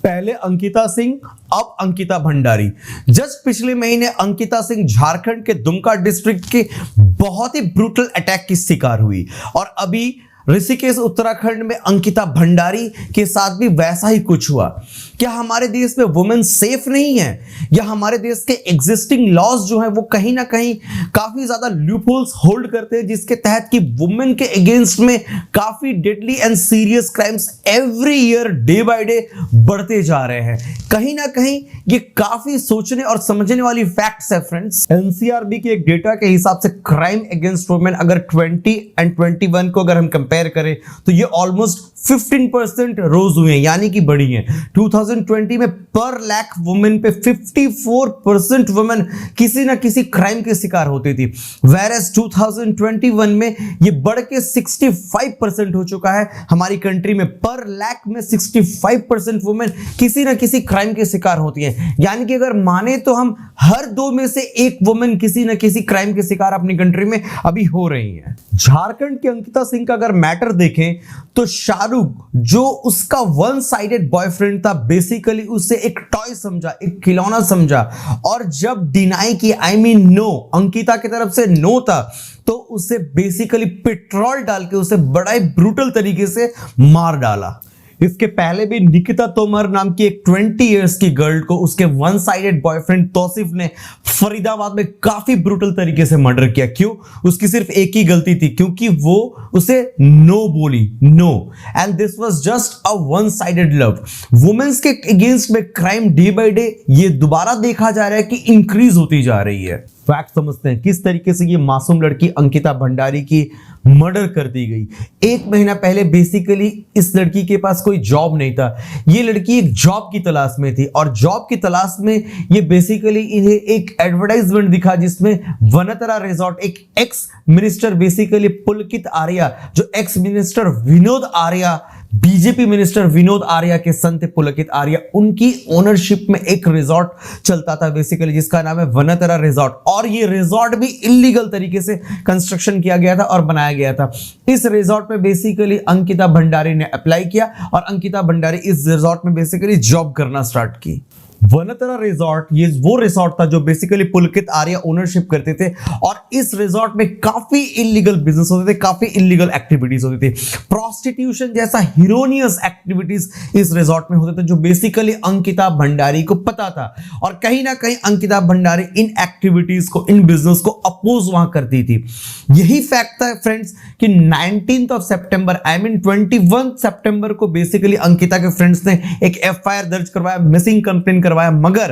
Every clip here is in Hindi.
पहले अंकिता सिंह, अब अंकिता भंडारी। जस्ट पिछले महीने अंकिता सिंह झारखंड के दुमका डिस्ट्रिक्ट के बहुत ही ब्रूटल अटैक की शिकार हुई और अभी ऋषिकेश उत्तराखंड में अंकिता भंडारी के साथ भी वैसा ही कुछ हुआ। क्या हमारे देश में वुमेन सेफ नहीं है, या हमारे देश के एग्जिस्टिंग लॉज जो हैं वो कहीं ना कहीं काफी ज्यादा लूपहोल्स होल्ड करते हैं, जिसके तहत कि वुमेन के अगेंस्ट में काफी deadly and serious crimes every year day by day बढ़ते जा रहे हैं। कहीं ना कहीं ये काफी सोचने और समझने वाली फैक्ट्स है फ्रेंड्स। एनसीआरबी के एक डेटा के हिसाब से क्राइम अगेंस्ट वुमेन अगर 20 एंड 21 को अगर हम कंपेयर करें तो ये ऑलमोस्ट 15% रोज हुए हैं, यानी कि बढ़ी हैं। 2020 में पर लाख वुमेन पे 54% वुमेन किसी ना किसी क्राइम के शिकार होती थी, whereas 2021 में ये बढ़ के 65% हो चुका है। हमारी कंट्री में पर लाख में 65% वुमेन किसी ना किसी क्राइम के शिकार होती हैं, यानी कि अगर माने तो हम हर 2 में से 1 वुमेन किसी ना किसी क्राइम के शिकार अपनी कंट्री में अभी हो रही है। झारखंड की अंकिता सिंह का अगर मैटर देखें तो शाहरुख जो उसका वन साइडेड बॉयफ्रेंड था, बेसिकली उसे एक टॉय समझा, एक खिलौना समझा, और जब डिनाई की नो अंकिता की तरफ से नो था तो उसे बेसिकली पेट्रोल डाल के उसे बड़ा ही ब्रूटल तरीके से मार डाला। इसके पहले भी निकिता तोमर नाम की एक 20 इयर्स की गर्ल को उसके वन साइडेड बॉयफ्रेंड तौसीफ ने फरीदाबाद में काफी ब्रूटल तरीके से मर्डर किया। क्यों? उसकी सिर्फ एक ही गलती थी, क्योंकि वो उसे नो बोली, no, and this was just a one sided love. Womens के अगेंस्ट में क्राइम डे बाय डे ये दोबारा देखा जा रहा है कि इंक्रीज होती जा रही है। फैक्ट समझते हैं किस तरीके से ये मासूम लड़की अंकिता भंडारी की मर्डर कर दी गई। 1 महीना पहले बेसिकली इस लड़की के पास कोई जॉब नहीं था। ये लड़की एक जॉब की तलाश में थी और जॉब की तलाश में ये बेसिकली इन्हें एक एडवर्टाइजमेंट दिखा जिसमें वनतरा रिजॉर्ट, एक एक्स मिनिस्टर बेसिकली पुलकित आर्या, जो ex minister Vinod Arya, BJP minister Vinod Arya के सन थे पुलकित आर्या, उनकी ओनरशिप में एक रिजॉर्ट चलता था बेसिकली जिसका नाम है वनतरा रिजॉर्ट, और ये रिजॉर्ट भी इलीगल तरीके से कंस्ट्रक्शन किया गया था और बनाया गया था। इस रिजॉर्ट में बेसिकली अंकिता भंडारी ने अप्लाई किया और अंकिता भंडारी इस रिजॉर्ट में बेसिकली जॉब करना स्टार्ट की। वनतरा रिजॉर्ट ये वो रिजॉर्ट था जो बेसिकली पुलकित आर्या ओनरशिप करते थे, और इस रिजॉर्ट में काफी इलीगल बिजनेस होते थे, काफी इलीगल एक्टिविटीज होती थी। प्रोस्टिट्यूशन जैसा हीरोनियस एक्टिविटीज इस रिजॉर्ट में होते थे जो बेसिकली अंकिता भंडारी को पता था, और कहीं ना कहीं अंकिता भंडारी इन एक्टिविटीज को, इन बिजनेस को अपोज वहां करती थी। यही फैक्ट था फ्रेंड्स कि 19 सितंबर, आई मीन 21 सितंबर को बेसिकली अंकिता के फ्रेंड्स ने एक FIR दर्ज करवाया, मिसिंग कंप्लेंट करवाया, मगर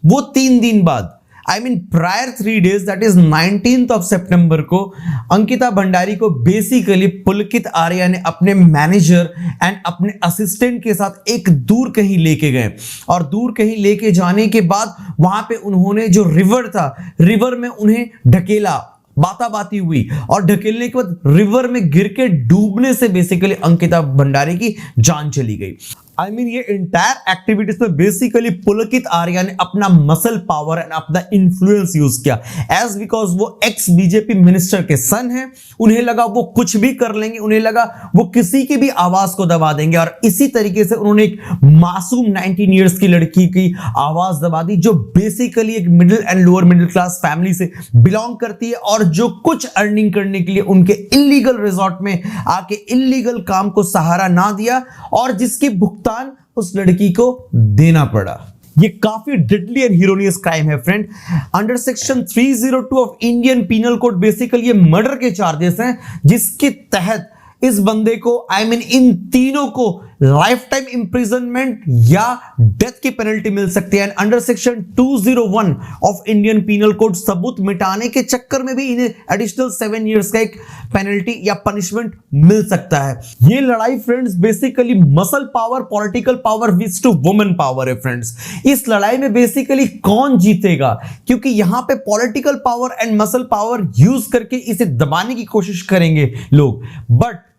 वो 3 दिन बाद, I mean prior 3 days, that is 19 सितंबर को अंकिता भंडारी को बेसिकली पुलकित आर्या ने अपने मैनेजर एंड अपने असिस्टेंट के साथ एक दूर कहीं लेके गए, और दूर कहीं लेके जाने के बाद वहां पे उन्होंने जो रिवर था, रिवर में उन्हें ढकेला, बाताबाती हुई, और ढकेलने के बाद रिवर में गिर के डूबने से बेसिकली अंकिता भंडारी की जान चली गई। आई मीन ये इंटायर एक्टिविटीज में बेसिकली पुलकित आर्या ने अपना मसल पावर एंड अपना इन्फ्लुएंस यूज किया, एज बिकॉज वो एक्स बीजेपी मिनिस्टर के सन है। उन्हें लगा वो कुछ भी कर लेंगे, उन्हें लगा वो किसी की भी आवाज को दबा देंगे, और इसी तरीके से उन्होंने एक मासूम 19 इयर्स की लड़की की आवाज दबा दी जो बेसिकली एक middle and lower middle class family से बिलोंग करती है, और जो कुछ अर्निंग करने के लिए उनके इलीगल रिजॉर्ट में आके इलीगल काम को सहारा ना दिया, और जिसकी भुगतान उस लड़की को देना पड़ा। ये काफी डेडली एंड हीरोनियस क्राइम है friend. Under section 302 of Indian penal code basically ये मर्डर के चार्जेस हैं, जिसके तहत इस बंदे को, आई मीन इन तीनों को लाइफ टाइम इंप्रिजनमेंट या डेथ की पेनल्टी मिल सकती है। Under section 201 of Indian penal code सबूत मिटाने के चक्कर में भी इन्हें एडिशनल 7 इयर्स का एक पेनल्टी या पनिशमेंट मिल सकता है। ये लड़ाई friends basically muscle power, political power which to women power है फ्रेंड्स। इस लड़ाई में बेसिकली कौन जीतेगा, क्योंकि यहां पे political power and muscle power use करके इसे दबाने की कोशिश करेंगे लोग, बट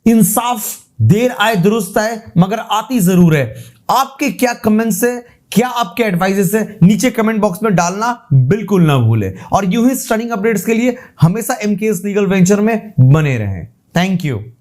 इंसाफ देर आए दुरुस्त आए, मगर आती जरूर है। आपके क्या कमेंट्स है, क्या आपके एडवाइजेस है, नीचे कमेंट बॉक्स में डालना बिल्कुल ना भूलें, और यूं ही स्टनिंग अपडेट्स के लिए हमेशा MKS लीगल वेंचर में बने रहें। Thank you.